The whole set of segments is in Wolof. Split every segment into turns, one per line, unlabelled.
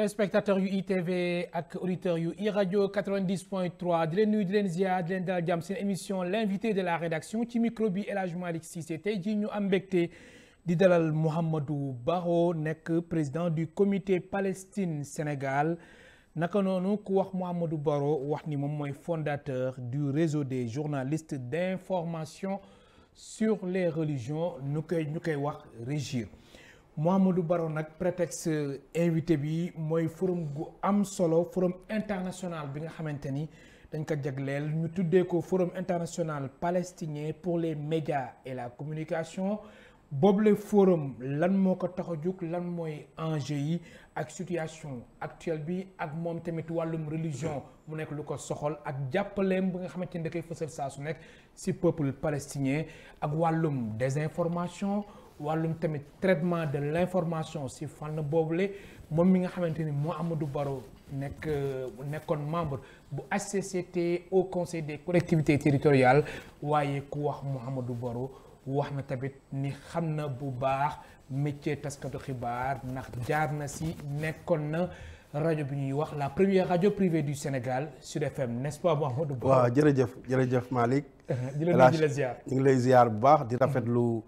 téléspectateurs yu ITV ak auditeurs yu iRadio 90.3 di leen nuyu di leen ziar di leen dalal jàmm seen émission l'invité de la rédaction ci micro bi El Hadj Malick Cissé tey jii ñu am mbégte di dalal Mouhamadou Baro nekk président du comité Palestine Sénégal naka noonu ku wax Mouhamadou Baro wax ni moom mooy fondateur du réseau des journalistes d'information sur les religions ñu koy wax Régir. Mouhamadou Baro nag prétexte invité bi mooy forum gu am solo forum international bi nga xamante ni dañ ko jagleel ñu tuddee ko forum international palestinien pour les médias et la communication boobule forum lan moo ko tax a jóg lan mooy enjeu yi ak situation actuelle bi ak moom tamit wàllum religion mu nekk lu ko soxal ak jàppaleem bi nga xamante ni da koy fësal saa su nekk ci peuple palestinien ak wàllum désinformation wàllum tamit traitement de l'information ci fànn boobule moom mi nga xamante ni Mouhamadou Baro nekkoon membre bu HCCT au conseil des collectivités territoriales waaye ku wax Mouhamadou Baro wax na tamit ni xam na bu baax métier taskatu xibaar ndax jaar na ci nekkoon na rajo bi ñuy wax la première radio privée du Sénégal Sud FM n'est-ce pas Mouhamadou Baro?
waaw jërëjëf Malick.
di la ziar
ñu ngi lay ziar bu baax di rafetlu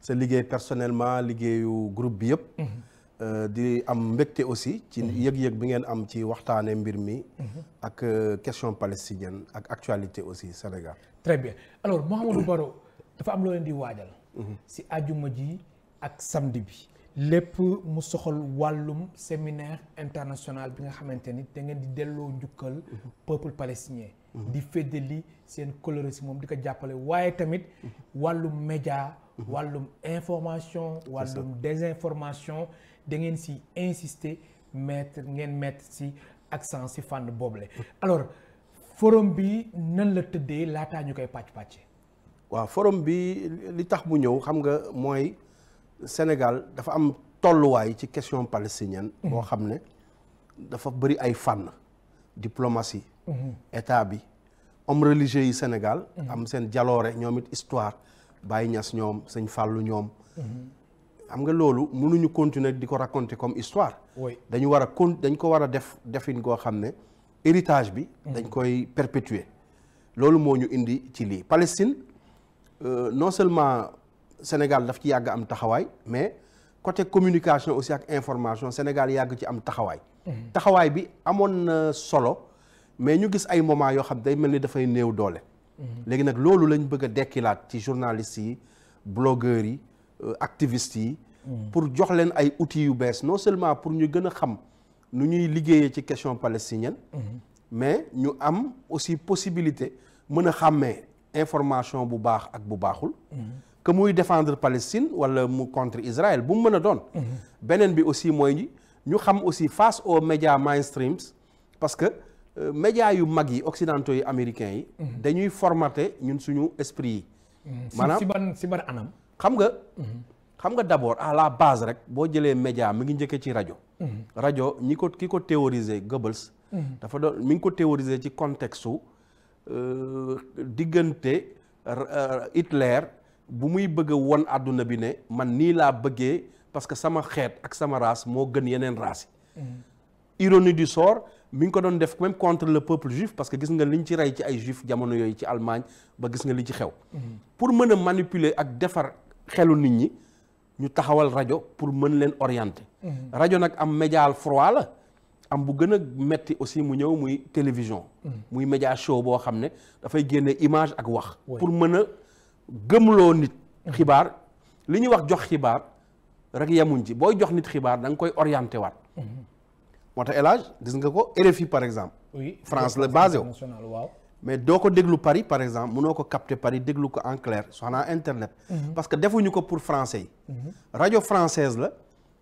sa liggéey personnellement liggéeyu groupe bi yëpp. di am mbégte aussi ci yëg-yëg bi ngeen am ci waxtaane mbir mi ak question palestinienne ak actualité aussi Sénégal.
Très bien alors Mouhamadou Baro dafa am loo leen di waajal ci àjjuma ji ak samedi bi lépp mu soxal wàllum séminaire international bi nga xamante ni da ngeen di delloo njukkal peuple palestinien di feddali seen coloré ci moom di ko jàppale waaye tamit wàllum média wàllum information wàllum désinformation da ngeen ci insister mettre ci accent ci fànn boobule alors forum bi nan la tëddee laataa ñu koy pàcc-pàcce.
waaw forum bi li tax mu ñëw xam nga mooy Sénégal dafa am tolluwaay ci question palestinienne boo xam ne dafa bëri ay fànn diplomatie état bi homme religieux yi Sénégal am seen jaloore ñoom it histoire Baye Niass ñoom Sëñ Fallou ñoom xam nga loolu mënuñu continuer di ko raconter comme histoire dañu war a dañ ko war a defin goo xam ne héritage bi dañ koy perpétuer loolu moo ñu indi ci lii Palestine non seulement Sénégal daf ci yàgg am taxawaay mais côté communication aussi ak information Sénégal yàgg ci am taxawaay taxawaay bi amoon na solo mais ñu gis ay moment yoo xam day mel ni dafay néew doole léegi nag loolu lañ bëgg a dekkilaat ci journalistes yi blogueurs yi activistes yi pour jox leen ay outils yu bees non seulement pour ñu gën a xam nu ñuy liggéeyee ci question palestinienne mais ñu am aussi possibilité mën a xàmmee information bu baax ak bu baaxul que muy défendre Palestine wala mu contre Israël bu mu mën a doon beneen bi aussi mooy ñu xam aussi face aux médias mainstreams parce que médias yu mag yi occidentaux yi américains yi dañuy formater ñun suñu esprit yi maanaam
si ban anam
xam nga d'abord à la base rek boo jëlee média mi ngi njëkkee ci rajo ki ko théoriser Goebbels dafa doon mi ngi ko théoriser ci contexte su diggante Hitler bu muy bëgg a won àdduna bi ne man nii laa bëggee parce que sama xeet ak sama race moo gën yeneen race yi ironie du sort mi ngi ko doon def même contre le peuple juif parce que gis nga liñ ci rey ci ay juif jamono yooyu ci Allemagne ba gis nga li ci xew pour mën a manipuler ak defar xelu nit ñi ñu taxawal rajo pour mën leen orienter rajo nag am média froid la am bu gën a metti aussi mu ñëw muy télévision muy média show boo xam ne dafay génne image ak wax pour mën a gëmloo nit xibaar li ñuy wax jox xibaar rek yemuñ ci booy jox nit xibaar da nga koy orienté waat moo tax El Hadj gis nga ko RFI par exemple France la basé wu mais doo ko déglu Paris par exemple mënoo ko capter Paris déglu ko en clair soxna internet parce que defuñu ko pour français yi rajo française la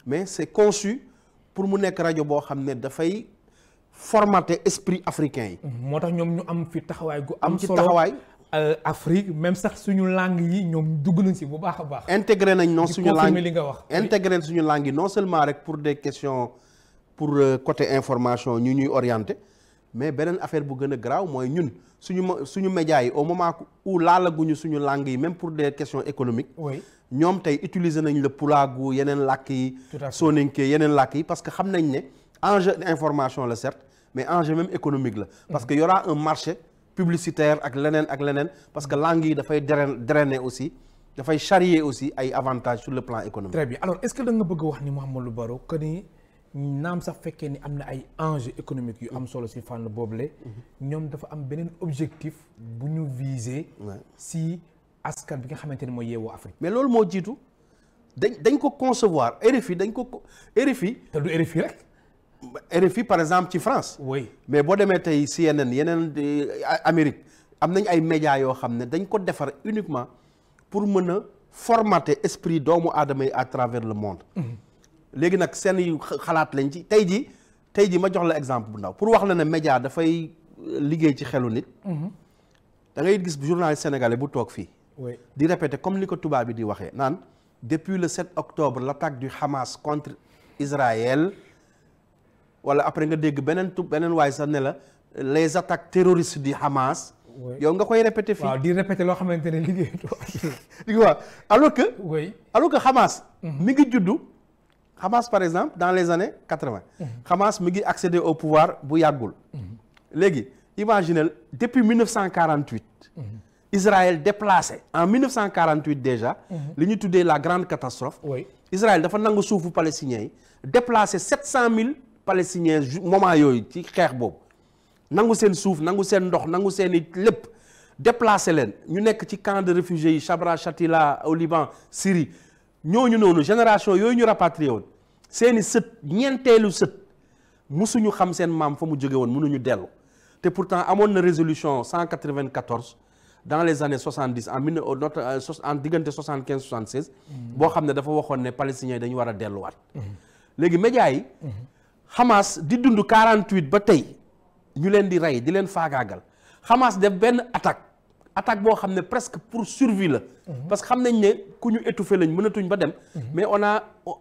mais c'est conçu pour mu nekk rajo boo xam ne dafay formater esprit africain yi
moo tax ñoom ñu am fi taxawaay gu
am ci taxawaay
Afrique même sax suñu langue yi ñoom dugg nañ si bu baax a baax
intégré nañ non suñu langue
li nga wax
intégré suñu langue yi non seulement rek pour des questions pour côté information ñu ñuy orienter mais beneen affaire bu gën a garaaw mooy ñun suñu médias yi au moment où laalaguñu suñu langue yi même pour des questions économiques ñoom tey utiliser nañ le pulaagu yeneen làkk yi soninke yeneen làkk yi parce que xam nañ ne enjeu d'information la certes mais enjeu même économique la parce que y aura un marché publicitaire ak leneen parce que langue yi dafay drainer aussi dafay charrier aussi ay avantages sur le plan économique.
Très bien alors est-ce que da nga bëgg a wax ni Mouhamadou Baro que ni naam sax fekkee ni am na ay enjeux économiques yu am solo si fànn boobule ñoom dafa am beneen objectif bu ñu viser si askan bi nga xamante ni mooy yeewoo Afrique.
mais loolu moo jiitu dañ ko concevoir RFI
te du RFI rek.
RFI par exemple ci France.
oui
mais boo demee tey CNN yeneen Amérique am nañ ay médias yoo xam ne dañ ko defar uniquement pour mën a formater esprit doomu aadama yi à travers le monde. léegi nag seen xalaat lañ ci tey ji ma jox la exemple bu ndaw pour wax la ne média dafay liggéey ci xelu nit. da ngay gis journaliste sénégalais bu toog fii. di répéter comme ni ko tubaab bi di waxee naan depuis le 7 octobre l'attaque du Hamas contre Israël. wala après nga dégg beneen waay sax ne la les attaques terroristes du Hamas. yow nga koy répéter fii.
waaw di répéter loo xamante ne liggéey.
di nga alors que.
oui
alors que Hamas. mi ngi juddu. Hamas par exemple dans les années 80. Hamas mi ngi accéder au pouvoir bu yàggul. léegi imaginez depuis 1948. Israël déplacé en 1948 déjà. li ñu tuddee la grande catastrophe. Israël dafa nangu suufu palestiniens yi déplacé 700 000. Palestiniens moment yooyu ci xeex boobu nangu seen suuf nangu seen ndox nangu seen i lépp déplacé leen ñu nekk ci camp de réfugiés yi Chabra Shatila au Liban Syrie ñooñu noonu génération yooyu ñu rapatrié woon seeni sët ñeenteelu sët musuñu xam seen maam fa mu jóge woon mënuñu dellu te pourtant amoon na résolution 194 dans les années 70 en diggante 75 76 boo xam ne dafa waxoon ne palestiniens yi dañu war a delluwaat léegi médias yi Hamas di dund 48 ba tey ñu leen di rey di leen faagaagal Hamas def benn attaque boo xam ne presque pour survie la. parce que xam nañ ne ku ñu étouffé lañ mënatuñ ba dem. mais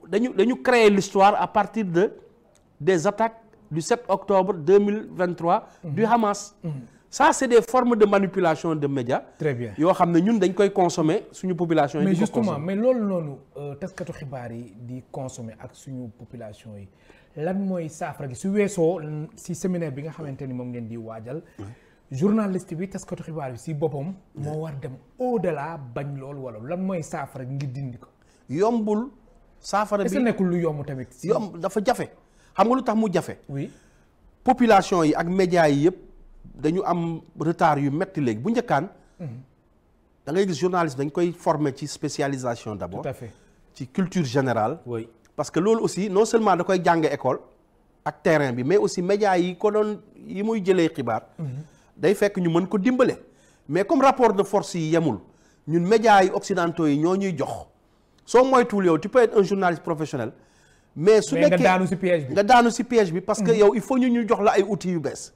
dañu créer l'histoire à partir des attaques du 7 octobre 2023. du Hamas. ça c'est des formes de manipulation de médias.
très bien
yoo xam ne ñun dañ koy consommer suñu population yi.
mais justement mais loolu noonu taskatu xibaar yi di consommer ak suñu population yi. lan mooy saafara gi su weesoo si séminaire bi nga xamante ni moom ngeen di waajal journaliste bi taskatu xibaar bi si boppam moo war dem au-delà bañ loolu wala lan mooy saafara gi ngir dindi ko
yombul saafara bi
est-ce que nekkul lu yomb tamit
yomb dafa jafe xam nga lu tax mu jafe
oui
population yi ak médias yi yëpp dañu am retard yu metti léegi bu njëkkaan da ngay gis journaliste dañ koy former ci spécialisation d'abord
tout à fait
ci culture générale
oui
parce que loolu aussi non seulement da koy jàng école ak terrain bi mais aussi médias yi ko doon yi muy jëlee xibaar day fekk ñu mën ko dimbale mais comme rapport de force yi yemul ñun médias yi occidentaux yi ñoo ñuy jox soo moytuwul yow tu peux être un journaliste professionnel mais su nekkee nga daanu ci piège bi parce que yow il faut ñu jox la ay outils yu bees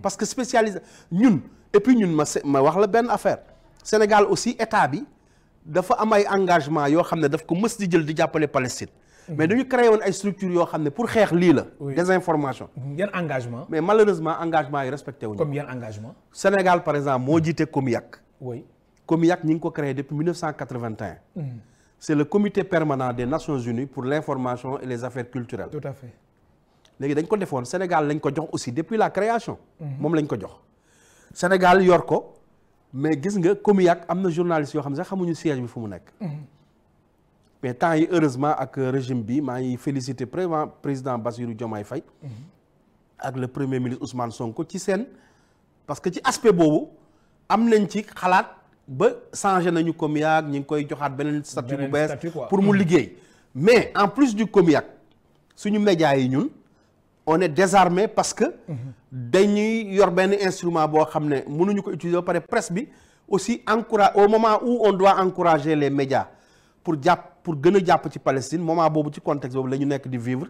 parce que spécialisé ñun et puis ñun ma wax la benn affaire Sénégal aussi état bi dafa am ay engagement yoo xam ne daf ko mës di jël di jàppale Palestine mais dañu créé woon ay structures yoo xam ne pour xeex lii la. désinformation.
yan engagement.
mais malheureusement engagement yi respecté wuñu.
comme yan engagement.
Sénégal par exemple moo jiite COMIAC.
oui
COMIAC ñi ngi ko créé depuis 1981. c'est le comité permanent des Nations Unies pour l'information et les affaires culturelles.
tout à fait.
léegi dañ ko defoon Sénégal lañ ko jox aussi depuis la création. moom lañ ko jox. Sénégal yor ko mais gis nga COMIAC am na journalistes yoo xam ne sax xamuñu siège bi fu mu nekk. mais temps yi heureusement ak régime bi maa ngi féliciter président Bassirou Diomaye Faye ak le premier ministre Ousmane Sonko ci seen parce que ci aspect boobu am nañ ci xalaat ba changé nañu COMIAC ñu ngi koy joxaat beneen statut bu bees pour mu liggéey mais en plus du COMIAC suñu médias yi ñun on est désarmé parce que dañuy yor benn instrument boo xam ne mënuñu ko utiliser ba pare presse bi aussi au moment où on doit encourager les médias pour gën a jàpp ci Palestine moment boobu ci contexte boobu la ñu nekk di vivre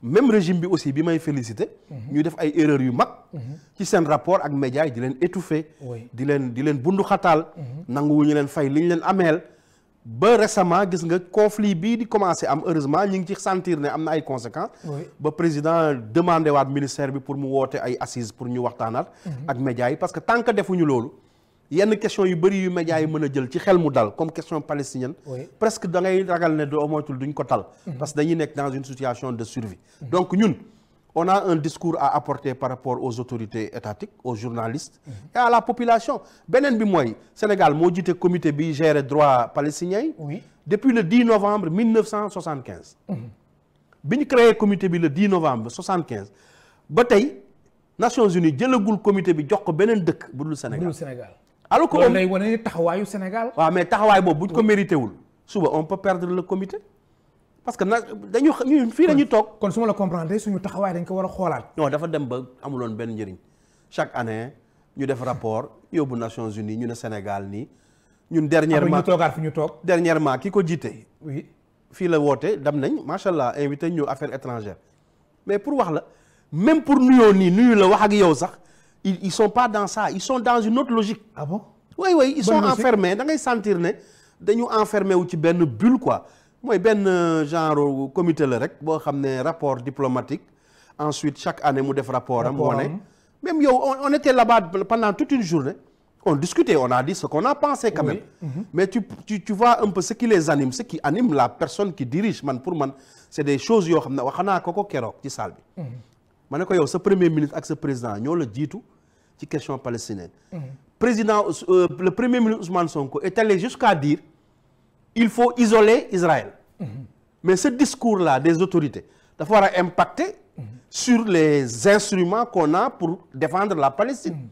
même régime bi aussi bi may féliciter ñuy def ay erreurs yu mag ci seen rapport ak médias yi di leen étouffer di leen bundu xataal nanguwuñu leen fay li ñu leen ameel ba récemment gis nga conflit bii di commencer am heureusement ñu ngi ci sentir ne am na ay conséquences ba président demandé waat ministère bi pour mu woote ay assises pour ñu waxtaanaat ak médias yi parce que tant que defuñu loolu yenn question yu bëri yu médias yi mën a jël ci xel mu dal comme question palestinienne presque da ngay ragal ne doo moytul duñ ko tal parce que dañuy nekk dans une situation de survie donc ñun on a un discours à apporter par rapport aux autorités étatiques, aux journalistes et à la population. beneen bi mooy Sénégal moo jiite comité bi gère droit palestinien yi.
oui
depuis le 10 novembre 1975. bi ñu créé comité bi le 10 novembre 75 ba tey Nations Unies jëlagul comité bi jox ko beneen dëkk bu dul Sénégal. alors que
loolu day wane taxawaayu Sénégal.
waaw mais taxawaay boobu bu ñu ko mérité wul suba on peut perdre le comité. parce que nag dañu fii la ñu toog.
kon su ma la comprendre suñu taxawaay dañ ko war a xoolaat.
non dafa dem ba amuloon benn njëriñ chaque année ñu def rapport yóbbu Nations Unies ñu ne Sénégal nii ñun dernièrement
ñu toogaat fi ñu toog.
dernièrement ki ko jiite.
oui
fii la woote dem nañ macha allah invité ñu affaires étrangères mais pour wax la même pour nuyoo nii nuyu la wax ak yow sax ils sont pas dans ça ils sont dans une autre logique.
ah bon
oui ils sont enfermés da ngay sentir ne dañu enfermé wu ci benn bulle quoi. mooy benn genre comité la rek boo xam ne rapport diplomatique ensuite chaque année mu def rapport am wane même yow on était là-bas pendant toute une journée on discutait on a dit ce qu'on a pensé quand même mais tu vois un peu ce qui les anime ce qui anime la personne qui dirige pour man c'est des choses yoo xam ne wax naa ko keroog ci salle bi ma ne ko yow sa premier ministre ak sa président ñoo la jiitu ci question palestinienne président le premier ministre Ousmane Sonko est allé jusqu'à dire il faut isoler Israël. Mais ce discours-là des autorités dafa war a impacter sur les instruments qu'on a pour défendre la Palestine.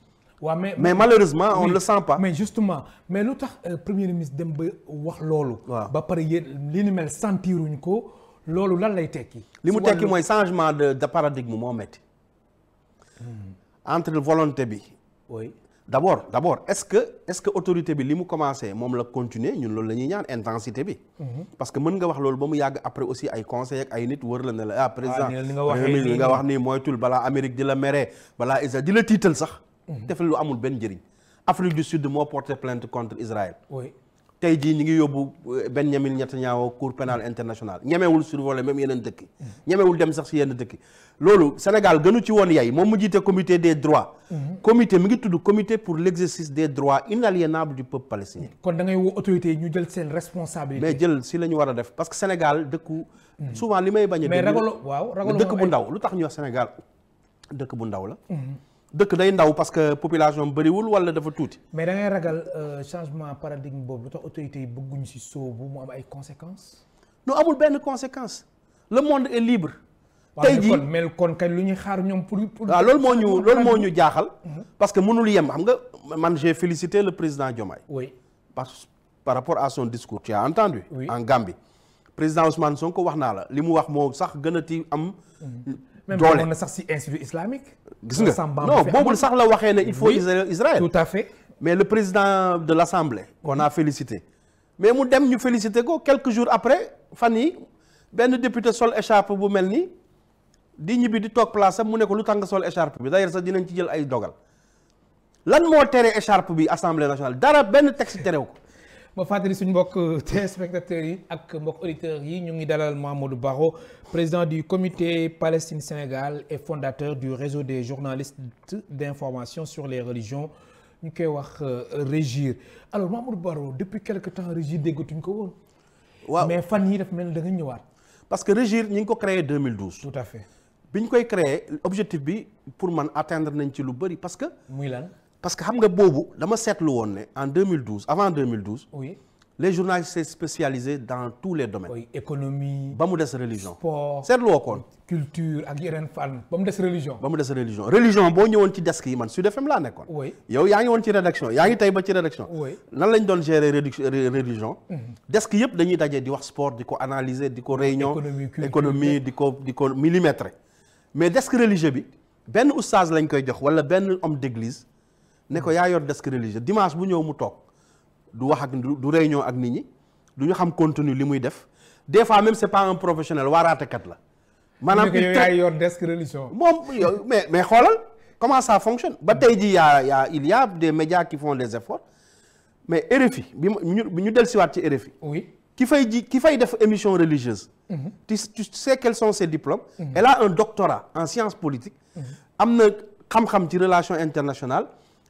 mais malheureusement on ne le sent pas.
mais justement mais lu tax premier ministre dem ba wax loolu. ba pare yéen li ni mel sentiruñ ko loolu lan lay tekki.
li mu tekki mooy changement de paradigme moo metti entre volonté bi.
oui.
d'abord est-ce que autorité bi li mu commencé moom la continuer ñun loolu la ñuy ñaan intensité bi. parce que mën nga wax loolu ba mu yàgg après aussi ay conseils ak ay nit wër la ne la président li nga wax nii moytul balaa Amérique di la mere balaa Israël di la tiital sax. def lu amul benn njëriñ. Afrique du Sud moo porté plainte contre Israël.
oui
tey jii ñi ngi yóbbu Benjamin Netanyahu cour pénale internationale ñemewul survoler même yeneen dëkk yi. ñemewul dem sax si yenn dëkk yi. loolu Sénégal gënu ci woon yay moom mu jiite comité des droits. comité mi ngi tudd comité pour l'exercice des droits inaliénables du peuple palestinien.
kon da ngay woo autorités yi ñu jël seen responsabilité.
mais jël si la ñu war a def parce que Sénégal dëkku. souvent li may bañ a.
mais ragaloo
dëkk bu ndaw lu tax ñu wax Sénégal dëkk bu ndaw la. dëkk day ndaw parce que population bëriwul wala dafa tuuti.
mais da ngay ragal changement paradigme boobu lu tax autorités yi bëgguñu si sóobu mu am ay conséquences.
non amul benn conséquence le monde est libre. tey jii
mel kon kañ lu ñuy xaar ñoom pour.
waaw loolu moo ñu jaaxal. parce que mënul yem xam nga man j'ai félicité le président Diomaye.
oui
par rapport à son discours. tu as entendu.
Oui.
En Gambie. président Ousmane Sonko wax naa la li mu wax moo sax gën a ti am.
même
doole
na sax si institut islamique.
gis nga non boobu sax la waxee ne il faut Israël.
tout à fait.
mais le président de l'Assemblée qu'on a félicité mais mu dem ñu félicité ko quelques jours après fan yi benn député sol écharpe bu mel nii di ñibbi di toog place am mu ne ko lu tax nga sol écharpe bi d'ailleurs sax dinañ ci jël ay dogal lan moo tere écharpe bi Assemblée nationale dara benn texte terew ko.
ma fàttali suñu mbokk téléspectateurs yi ak mbokk auditeurs yi ñu ngi dalal Mamadou Baro président du comité Palestine Sénégal et fondateur du réseau des journalistes d'information sur les religions ñu koy wax Régir alors Mamadou Baro depuis quelque temps Régir déggatuñ ko woon.
waaw
mais fan yii daf mel da nga ñëwaat.
parce que Régir ñi ngi ko créé 2012.
tout à fait.
bi ñu koy créé objectif bi pour man atteindre nañ ci lu bëri parce que.
muy lan.
parce que xam nga boobu dama seetlu woon ne en 2012 avant 2012.
oui.
les journalistes s'est spécialisés dans tous les domaines.
oui économie.
ba mu des religion.
sport
seetluwoo koon.
culture ak yeneen fànn ba mu des religion.
ba mu des religion religion boo ñëwoon ci desk yi man Sud FM laa nekkoon.
oui
yow yaa ngi woon ci rédaction yaa ngi tey ba ci rédaction.
oui
nan lañ doon gérer religion. desk yëpp dañuy daje di wax sport di ko analyser di ko réunion. économie di ko millimétrer. mais desk religieux bi benn oustaz lañ koy jox wala benn homme d'église ne ko yaa yor desk religieux dimanche bu ñëw mu toog du wax ak du réunion ak nit ñi du ñu xam contenu li muy def des fois même c'est pas un professionnel waaraatekat la. maanaam
yow yaa yor desk religion.
moom yow mais xoolal comment ça fonctionne ba tey jii il y a des médias qui font des efforts mais RFI bi ñu dellusiwaat ci RFI.
oui
ki fay def émission religieuse. tu sais quels sont ses diplômes. Elle a un doctorat en sciences politiques. am na xam-xam ci relation internationale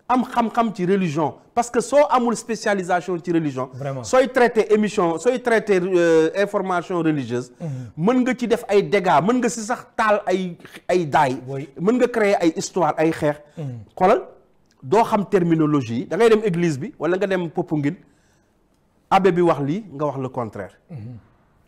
am xam-xam ci religion parce que soo amul spécialisation ci religion sooy traité émission sooy traité information religieuse mën nga ci def ay dégâts mën nga si sax taal ay daay mën nga créer ay histoire ay xeex xoolal doo xam terminologie da ngay dem église bi wala nga dem Popenguine abbé bi wax lii nga wax le contraire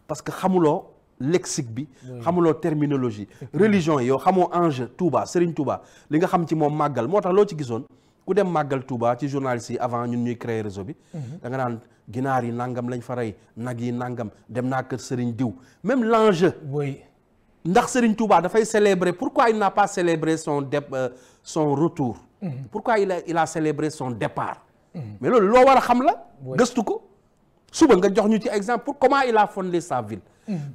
parce que xamuloo lexique bi xamuloo terminologie religion yi yow xamoo enjeu Touba Serigne Touba li nga xam ci moom màggal moo tax loo ci gisoon ku dem màggal Touba ci journalistes yi avant ñun ñuy créer réseau bi da nga naan ginaar yi nangam lañ fa rey nag yi nangam dem naa kër Serigne diw même l'enjeu ndax Serigne Touba dafay célébrer pourquoi il n'a pas célébré son retour pourquoi il a célébré son départ mais loolu loo war a xam la gëstu ko suba nga jox ñu ci exemple pour comment il a fondé sa ville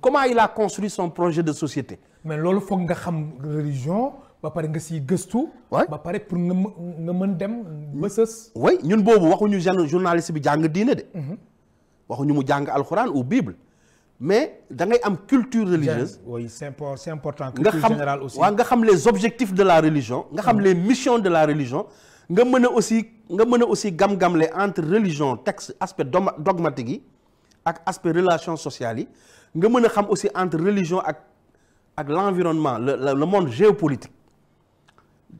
comment il a construit son projet de société
mais loolu foog nga xam religion ba pare nga siy gëstu ba pare pour nga mën dem ba sës
oui ñun boobu waxuñu journaliste bi jàng diine de waxuñu mu jàng alxuraan ou bible mais da ngay am culture religieuse
oui c'est important culture générale aussi
nga xam les objectifs de la religion nga xam les missions de la religion nga mën a aussi gam-gamle entre religion texte aspect dogmatique yi ak aspect relation sociale yi nga mën a xam aussi entre religion ak l'environnement le monde géopolitique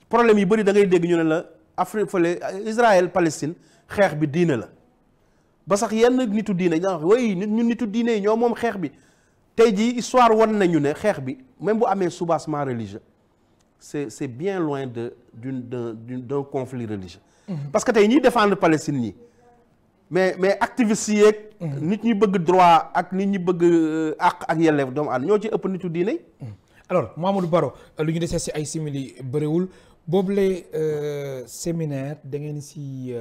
problème yi bëri da ngay dégg ñu ne la Afrique fële Israël Palestine xeex bi diine la ba sax yenn nitu diine ñoo wax way ñun nitu diine yi ñoo moom xeex bi tey jii histoire wan nañu ne xeex bi même bu amee soubassement religieux c'est bien loin d'un conflit religieux parce que tey ñiy défendre Palestine ñi mais activistes yi yeeg nit ñi bëgg droit ak nit ñi bëgg àq ak yelleef doomu aadama ñoo ci ëpp nitu diine yi
alors Mamadou Baro lu ñu desee si ay simili bëriwul boobule séminaire da ngeen si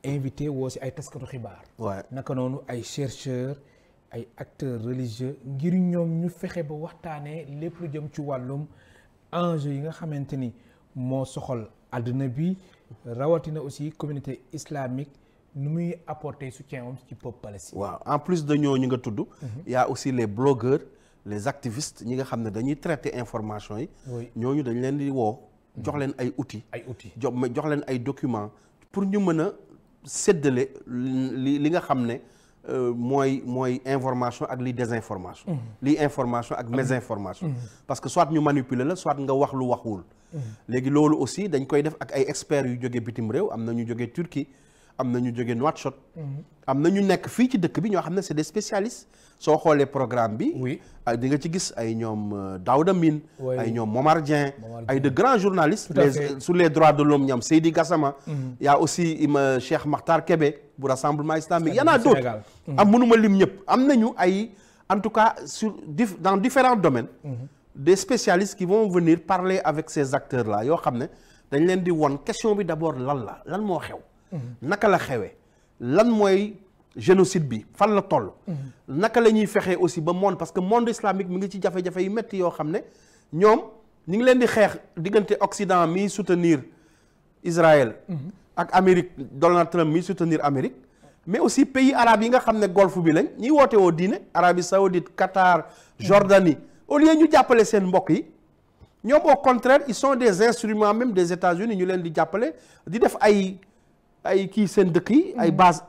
invité woo si ay taskatu xibaar naka noonu ay chercheurs ay acteurs religieux ngir ñoom ñu fexe ba waxtaanee lépp lu jëm ci wàllum enjeu yi nga xamante ni moo soxal àdduna bi rawatina aussi communauté islamique nu muy apporter soutien am ci peuple palestinien.
waaw en plus de ñooñu nga tudd. y a aussi les blogueurs les activistes ñi nga xam ne dañuy traiter information yi. ñooñu dañ leen di woo. jox leen ay outils. jox leen ay documents pour ñu mën a séddale li nga xam ne mooy information ak li désinformation. li information ak mésinformation. parce que soit ñu manipuler la soit nga wax lu waxul. léegi loolu aussi dañ koy def ak ay experts yu jógee bitim réew am na ñu jógee Turquie am na ñu jógee Nouakchott. am na ñu nekk fii ci dëkk bi ñoo xam ne c'est des spécialistes soo xoolee programme bi. di nga ci gis ay ñoom Daouda Mine. ay ñoom Momar Dieng. ay de grands journalistes. sur les droits de l'homme ñoom Seydi Gassama. y a aussi Cheikh Makhtar Kébé bu rassemblement islamique. y en a d'autres am mënuma lim ñëpp am nañu ay en tout cas dans différents domaines. des spécialistes qui vont venir parler avec ces acteurs là yoo xam ne dañ leen di won question bi d'abord lan moo xew. naka la xewee lan mooy génocide bi fan la toll. naka la ñuy fexee aussi ba monde parce que monde islamique mi ngi ci jafe-jafe yu métti yoo xam ne ñoom ñu ngi leen di xeex diggante Occident mi soutenir Israël. ak Amérique Donald Trump mi soutenir Amérique. mais aussi pays arabes yi nga xam ne golfe bi lañ ñiy woote woo diine Arabie Saoudite Qatar Jordanie. au lieu ñu jàppale seen mbokk yi ñoom au contraire ils sont des instruments même des États-Unis ñu leen di jàppale di def ay kii seen dëkk yi ay base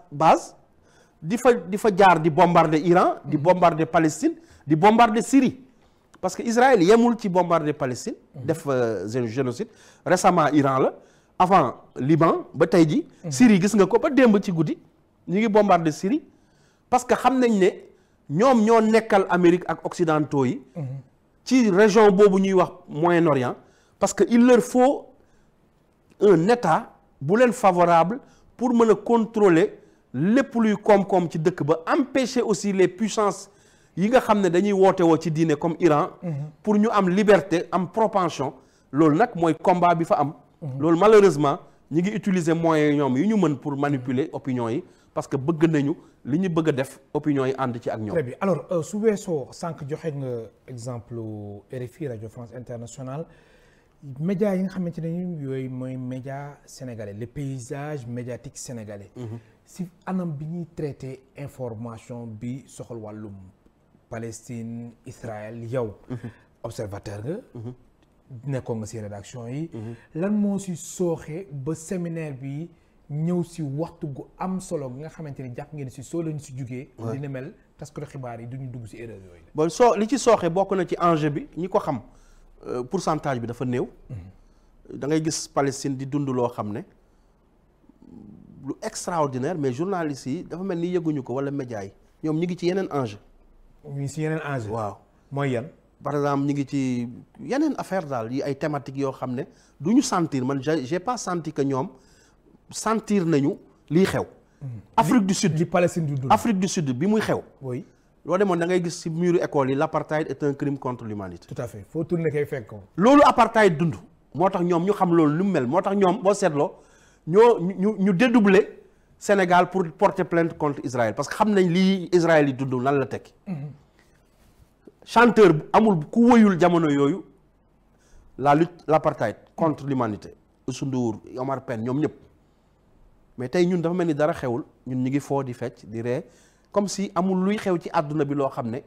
di fa jaar di bombarder Iran di bombarder Palestine di bombarder Syrie parce que Israël yemul ci bombarder Palestine def génocide récemment Iran la avant Liban ba tey ji Syrie gis nga ko ba démb ci guddi ñu ngi bombarder Syrie parce que xam nañ ne ñoom ñoo nekkal Amérique ak occidentaux yi ci région boobu ñuy wax Moyen-Orient parce que il leur faut un état bu leen favorable pour mën a contrôler lépp luy koom-koom ci dëkk ba empêcher aussi les puissances yi nga xam ne dañuy woote woo ci diine comme Iran pour ñu am liberté am propension loolu nag mooy combat bi fa am loolu malheureusement ñi ngi utiliser moyens ñoom yu ñu mën pour manipuler opinion yi parce que bëgg nañu li ñu bëgg a def opinion yi ànd ci ak ñoom.
très bien alors su weesoo sànq joxe nga exemple RFI Radio France Internationale médias yi nga xamante ne yooyu mooy média sénégalais le paysage médiatique sénégalais. si anam bi ñuy traité information bi soxal wàllum Palestine Israël yow. observateur nga. nekkoon nga si rédaction yi. lan moo si sooxe ba séminaire bi ñëw si waxtu gu am solo nga xamante ni jàpp ngeen si soo leen si jugee. dina mel taskatu xibaar yi du ñu dugg si erreur yooyu.
bon li ci sooxe bokk na ci enjeu bi ñi ko xam pourcentage bi dafa néew. da ngay gis Palestine di dund loo xam ne lu extraordinaire mais journalistes yi dafa mel ni yëguñu ko wala médias yi ñoom ñi ngi ci yeneen enjeu.
ñu ngi si yeneen enjeu.
waaw
mooy yan.
par exemple ñi ngi ci yeneen affaire daal yi ay thématiques yoo xam ne du ñu sentir man j'ai pas senti que ñoom sentir nañu lii xew. Afrique du Sud
li Palestine du dund.
Afrique du Sud bi muy xew.
oui.
loo demoon da ngay gis ci muru école yi l'apartheid est un crime contre l'humanité.
tout à fait foo tourné kay fekk ko.
loolu apartheid dund moo tax ñoom ñu xam loolu lu mu mel moo tax ñoom boo seetloo ñu dédoubler Sénégal pour porter plainte contre Israël parce que xam nañ lii Israël yi dund lan la tekki. chanteur amul ku wëyul jamono yooyu la lutte l'apartheid contre l'humanité Youssou Ndour Omar Pène ñoom ñëpp mais tey ñun dafa mel ni dara xewul ñun ñu ngi foo di fecc di ree comme si amul luy xew ci àdduna bi loo xam ne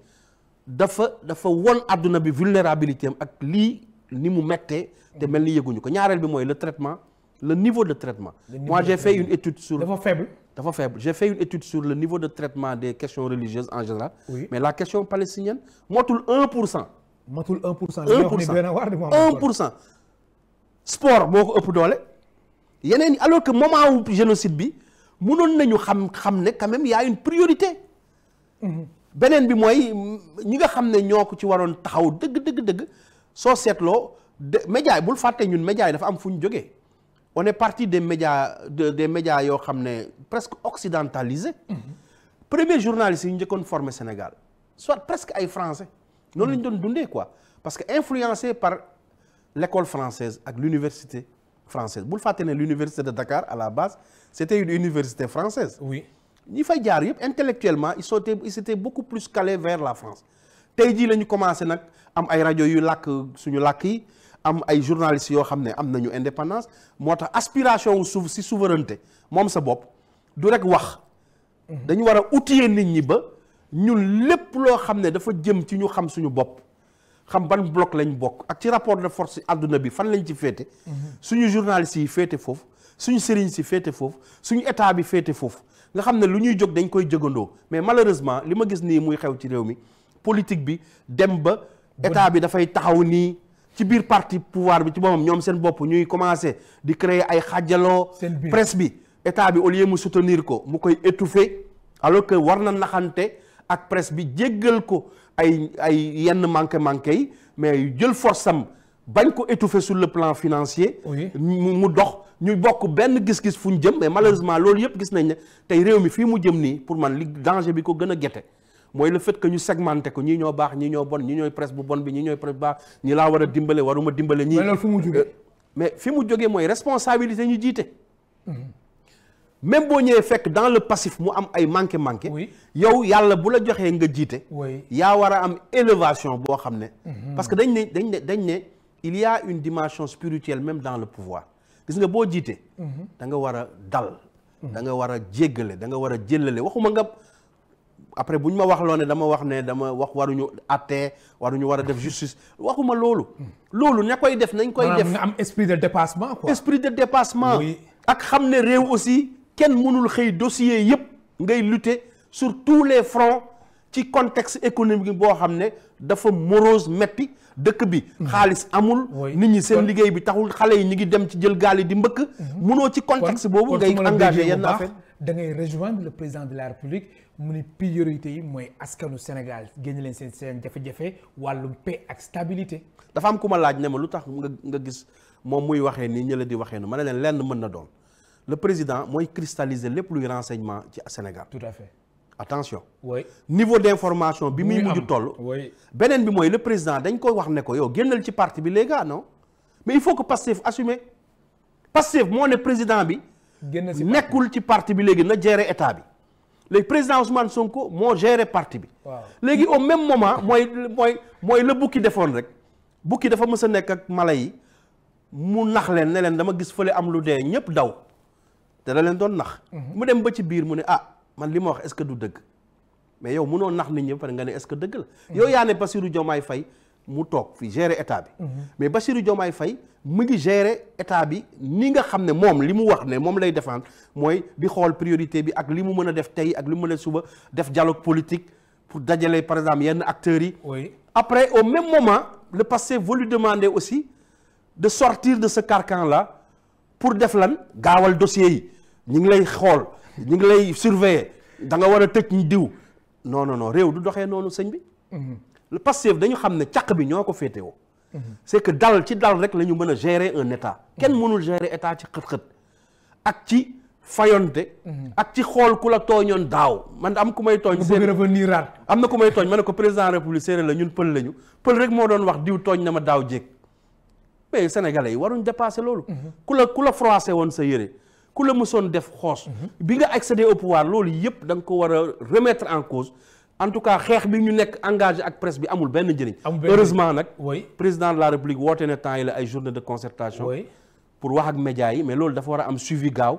dafa won àdduna bi vulnérabilité am ak lii ni mu mettee te mel ni yëguñu ko ñaareel bi mooy le traitement le niveau de traitement. Moi j'ai fait une étude sur
dafa faible.
J'ai fait une étude sur le niveau de traitement des questions religieuses en général.
Oui.
Mais la question palestinienne motul 1%.
matul 1%.
1%. Sport moo ko ëpp doole. yeneen alors que moment wu génocide bi mënoon nañu xam ne quand même y a une priorité. beneen bi mooy ñi nga xam ne ñoo ko ci waroon taxaw dëgg soo seetloo médias yi bul fàtte ñun médias yi dafa am fu ñu jógee. On est parti des médias des médias yoo xam ne presque occidentalisés. Premier journaliste yi ñu njëkkoon formé Sénégal soit presque ay français. noonu la ñu doon dundee quoi parce que influencé par l'école française ak l'université française bul fàtte ne l'université de Dakar à la base c'était une université française.
oui
ñi fay jaar yëpp intellectuellement ils étaient beaucoup plus calés vers la France. tey jii la ñu commencé nag am ay rajo yu làkk suñu làkk yi. am ay journalistes yoo xam ne am nañu indépendance moo tax aspiration wu si souveraineté moom sa bopp du rek wax dañu war a outiller nit ñi ba ñun lépp loo xam ne dafa jëm ci ñu xam suñu bopp xam ban bloc lañ bokk ak ci rapport de force àdduna bi fan lañ ci féete suñu journalistes yi féete foofu suñu sëriñ si féete foofu suñu état bi féete foofu nga xam ne lu ñuy jóg dañ koy jógandoo mais malheureusement li ma gis nii muy xew ci réew mi politique bi dem ba état bi dafay taxaw nii ci biir parti pouvoir bi ci boppam ñoom seen bopp ñuy commencer di créer ay xaajaloo presse bi état bi au lieu mu soutenir ko mu koy étouffer alors que war na naxante ak presse bi jéggal ko ay yenn manqué yi mais jël force am bañ ko étouffer sur le plan financier mu dox ñu bokk benn gis-gis fu ñu jëm mais malheureusement loolu yëpp gis nañ ne tey réew mi fii mu jëm nii pour man li danger bi ko gën a gete mooy le fait que ñu segmenté ko ñii ñoo baax ñii ñoo bon ñii ñooy presse bu bon bi ñii ñooy presse bu baax ñi laa war a dimbale waruma dimbale ñii.
mais loolu fu mu jógee.
mais fi mu jógee mooy responsabilité ñu jiite. même boo ñëwee fekk dans le passif mu am ay manqué. yow yàlla bu la joxee nga jiite. yaa war a am élévation boo xam ne. parce que dañ ne il y a une dimension spirituelle même dans le pouvoir gis nga boo jiite. da nga war a dal. da nga war a jéggale da nga war a jëllale waxuma nga. après bu ñu ma wax loo ne dama wax waruñu àtte waruñu war a def justice waxuma loolu. loolu ña koy def nañ koy def
nga am esprit de dépassement quoi.
esprit de dépassement. ak xam ne réew aussi kenn mënul xëy dossier yëpp ngay lutter sur tous les fronts ci contexte économique boo xam ne dafa morose metti dëkk bi. xaalis amul. nit ñi seen liggéey bi taxul xale yi ñu ngi dem ci jël gaal yi di mbëkk. mënoo ci contexte boobu ngay engagé yenn affaire.
da ngay rejoindre le président de la République mu ni priorité yi mooy askanu Sénégal génn leen seen jafe-jafe wàllum paix ak stabilité.
dafa am ku ma laaj ne ma lu tax nga gis moom muy waxee nii ñëla di waxee nu ma ne leen lenn mën na doon le président mooy cristalliser lépp luy renseignement ci Sénégal.
tout à fait.
attention.
oui
niveau d'information bi muy mujj toll. beneen bi mooy le président dañ koy wax ne ko yow génnal ci parti bi les gars non mais il faut que Pastef assumer Pastef moo ne président bi. nekkul ci parti bi léegi na gérer état bi léegi président Ousmane Sonko moo gérer parti bi. léegi au même moment mooy la bukki defoon rek bukki dafa mës a nekk ak mala yi mu nax leen ne leen dama gis fële am lu dee ñëpp daw te da leen doon nax. mu dem ba ci biir mu ne man li ma wax est-ce que du dëgg mais yow mënoo nax nit ñi ba pare nga ne est-ce que dëgg la. yow yaa ne Bassirou Diomaye Faye mu toog fii gérer état bi mais Bassirou Diomaye Faye mu ngi gérer état bi ni nga xam ne moom li mu wax ne moom lay défendre mooy di xool priorité bi ak li mu mën a def tey ak li mu mën a suba def dialogue politique pour dajale par exemple yenn acteurs yi après au même moment le Pastef veut lui demander aussi de sortir de ce carcan là pour def lan gaawal dossier yi ñu ngi lay xool ñu ngi lay surveiller da nga war a tëj ñu diw non réew du doxee noonu sëñ bi le Pastef dañu xam ne càq bi ñoo ko féetewoo c'est que dal rek la ñu mën a gérer un état kenn mënul gérer état ci xët-xët ak ci fayonte ak ci xool ku la tooñoon daaw man am ku may tooñ am na ku may tooñ ma ne ko président république séeréer la ñun pël lañu pël rek moo doon wax diw tooñ na ma daaw jéeg mais sénégalais yi waruñ dépasser loolu ku la froissé woon sa yére ku la mësoon def xoos bi nga accéder au pouvoir loolu yëpp da nga ko war a remettre en cause en tout cas xeex bi ñu nekk engagé ak presse bi amul benn njëriñ heureusement nag président de la république woote na temps yi la ay journée de concertation pour wax ak médias yi mais loolu dafa war a am suivi gaaw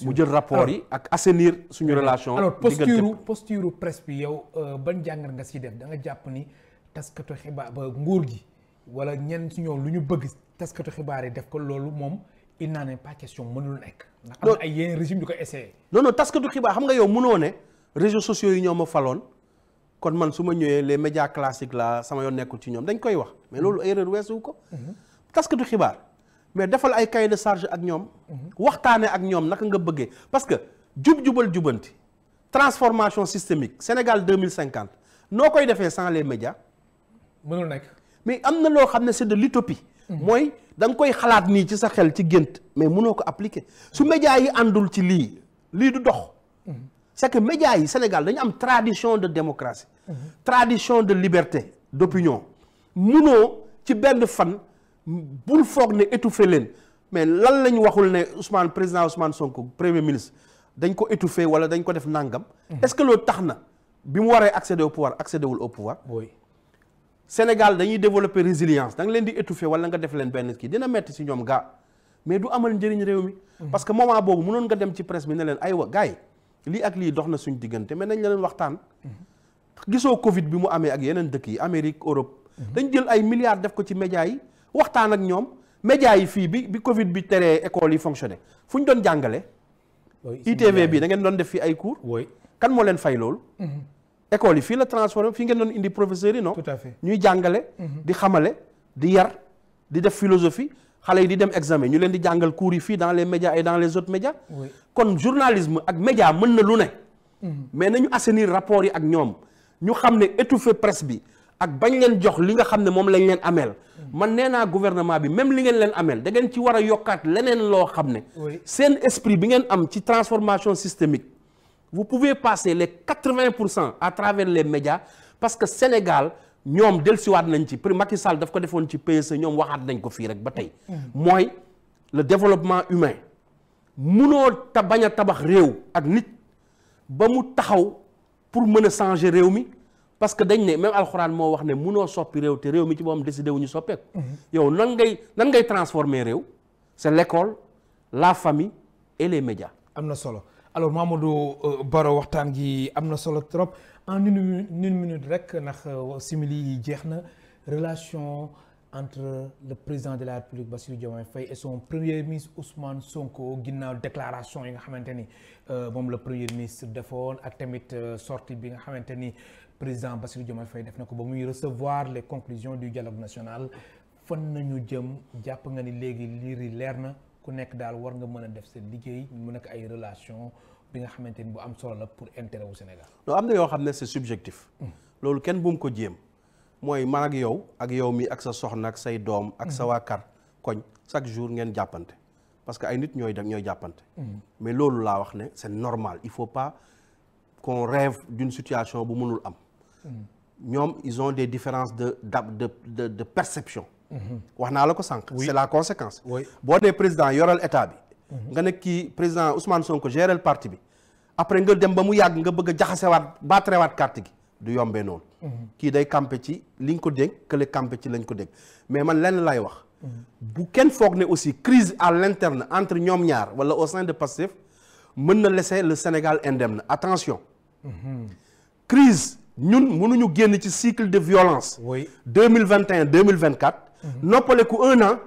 mu jël rapport yi ak assainir suñu relation
alors posture presse bi yow ban jàngat nga si def da nga jàpp ni taskatu xibaar ba nguur gi wala ñenn si ñoom lu ñu bëgg taskatu xibaar yi def ko loolu moom il n'en est pas question mënul nekk ndax am na ay yeneen régime yu ko essayé
non taskatu xibaar xam nga yow mënoo ne réseaux sociaux yi ñoo ma faloon kon man su ma ñëwee les médias classiques la sama yoon nekkul ci ñoom dañ koy wax mais loolu erreur weesu ko taskatu xibaar mais defal ay cahier de charge ak ñoom waxtaane ak ñoom naka nga bëggee parce que jubal jubanti transformation systémique Sénégal 2050 noo koy defee sans les médias
mënul nekk
mais am na loo xam ne c'est de l'utopie mooy da nga koy xalaat nii ci sa xel ci gént mais mënoo ko appliquer su médias yi àndul ci lii du dox c'est que médias yi Sénégal dañu am tradition de démocratie tradition de liberté d'opinion munoo ci benn fan bul foog ne étouffé leen mais lan lañu waxul ne président Ousmane Sonko premier ministre dañ ko étouffé wala dañ ko def nangam est-ce que loolu tax na bi mu waree accéder au pouvoir Sénégal dañuy développer résilience da nga leen di étouffer wala nga def leen benn kii dina metti ci ñoom gaa mais du amal njëriñ réew mi parce que moment boobu mënoon nga dem ci presse bi ne leen aywa gars yi lii ak lii dox na suñ diggante mais nañ la leen waxtaan gisoo Covid bi mu amee ak yeneen dëkk yi Amérique Europe dañ jël ay milliards def ko ci médias yi waxtaan ak ñoom médias yi fii bi Covid bi teree écoles yi fonctionné fu ñu doon jàngale ITV bi da ngeen doon def fii ay cours kan moo leen fay loolu école yi fii la transformé fii ngeen doon indi professeurs yi non
tout à fait
ñuy jàngale di xamale di yar di def philosophie xale yi di dem examen ñu leen di jàngal cours yi fii dans les médias et dans les autres médias kon journalisme ak média mën na lu ne mais nañu assainir rapport yi ak ñoom ñu xam ne étouffer presse bi ak bañ leen jox li nga xam ne moom lañ leen ameel man nee naa gouvernement bi même li ngeen leen ameel da ngeen ci war a yokkaat leneen loo xam ne seen esprit bi ngeen am ci transformation systémique vous pouvez passer les 80% à travers les médias parce que Sénégal ñoom dellusiwaat nañ ci Macky Sall daf ko defoon ci PSE ñoom waxaat nañ ko fii rek ba tey mooy le développement humain munoo bañ a tabax réew ak nit ba mu taxaw pour mën a changer réew mi parce que dañ ne même alxuraan moo wax ne munoo soppi réew te réew mi ci moom décidé wu ñu soppeeku yow nan ngay transformer réew c'est l'école la famille et les médias
am na solo alors Mamadou Baro waxtaan gi am na solo trop en une minute rek ndax simili yi jeex na relation entre le président de la République Bassirou Diomaye Faye et son premier ministre Ousmane Sonko ginnaaw déclaration yi nga xamante ni moom le premier ministre defoon ak tamit sortie bi nga xamante ni président Bassirou Diomaye Faye def na ko ba muy recevoir les conclusions du dialogue national fan nañu jëm jàpp nga ni léegi liiri leer na ku nekk daal war nga mën a def seen liggéey mu nekk ay relation bi nga xamante ni bu am solo la pour intérêt wu Sénégal.
non am na yoo xam ne c'est subjectif. loolu kenn bu mu ko jéem. mooy man ak yow mi ak sa soxna ak say doom ak sa waa kar koñ chaque jour ngeen jàppante parce que ay nit ñooy jàppante. mais loolu laa wax ne c'est normal il faut pas qu'on rêve d'une situation bu mënul am. ñoom ils ont des différences de perception. wax naa la ko sànq. c'est la conséquence. boo nee président yoral état bi. nga ne kii président Ousmane Sonko gérer parti bi. après nga dem ba mu yàgg nga bëgg a jaxasewaat baatrewaat carte gi du yombee noonu. kii day campé ci liñ ko dégg kële campé ci lañ ko dégg mais man lenn lay wax. bu kenn foog ne aussi crise à l'interne entre ñoom ñaar wala au sein de Pastef mën na laisser le Sénégal indemne attention. crise ñun mënuñu génn ci cycle de violence.
oui
2021 2024. noppaleku 1 an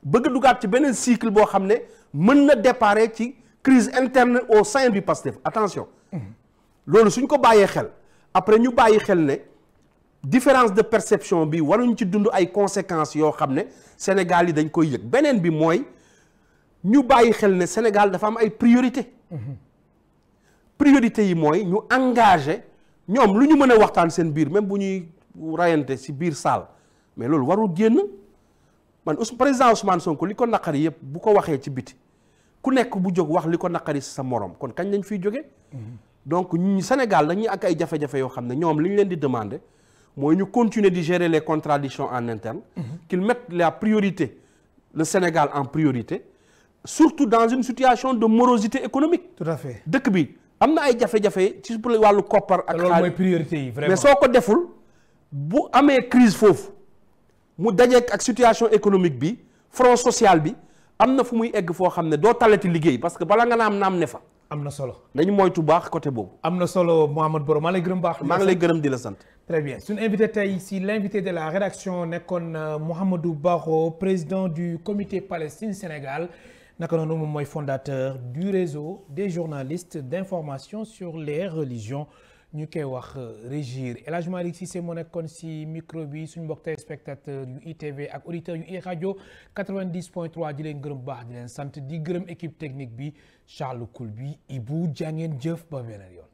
bëgg dugaat ci beneen cycle boo xam ne mën na déparé ci crise interne au sein du PASTEF attention. loolu suñ ko bàyyee xel après ñu bàyyi xel ne différence de perception bi waruñ ci dund ay conséquences yoo xam ne Sénégal yi dañ koy yëg beneen bi mooy ñu bàyyi xel ne Sénégal dafa am ay priorité priorité yi mooy ñu engagé ñoom lu ñu mën a waxtaan seen biir même bu ñuy rayante ci biir salle mais loolu warul génn man président Ousmane Sonko li ko naqari yëpp bu ko waxee ci biti ku nekk bu jóg wax li ko naqari ci sa morom kon kañ lañ fiy jóge donc ñu Sénégal dañuy ak ay jafe-jafe yoo xam ne ñoom li ñu leen di demander mooy ñu continuer di gérer les contradictions en interne qu'ils mettent la priorité le Sénégal en priorité surtout dans une situation de morosité économique.
tout à fait
dëkk bi am na ay jafe-jafe ci wàllu koppar ak
loolu mooy priorité yi vraiment
mais soo ko deful bu amee crise foofu mu dajeek ak situation économique bi front social bi am na fu muy egg foo xam ne doo talati liggéey parce que bala nga naam ne fa.
am na solo
nañu moytu baax côté boobu.
am na solo Mouhamed Boro maa lay gërëm baax.
maa ngi lay gërëm di la sant.
très bien suñu invité tey si l'invité de la rédaction nekkoon Mouhamadou Baro président du comité Palestine Sénégal naka noonu moom mooy fondateur du réseau des journalistes d'information sur les religions ñu koy wax Régir El Hadj Malick Cissé moo nekkoon si micro bi suñu mbokk téléspectateur yu ITV ak auditeurs yu iRadio 90.3 di leen gërëm baax di leen sant di gërëm équipe technique bi Charles Koulbi Ibou jàngeen jëf ba beneen yoon.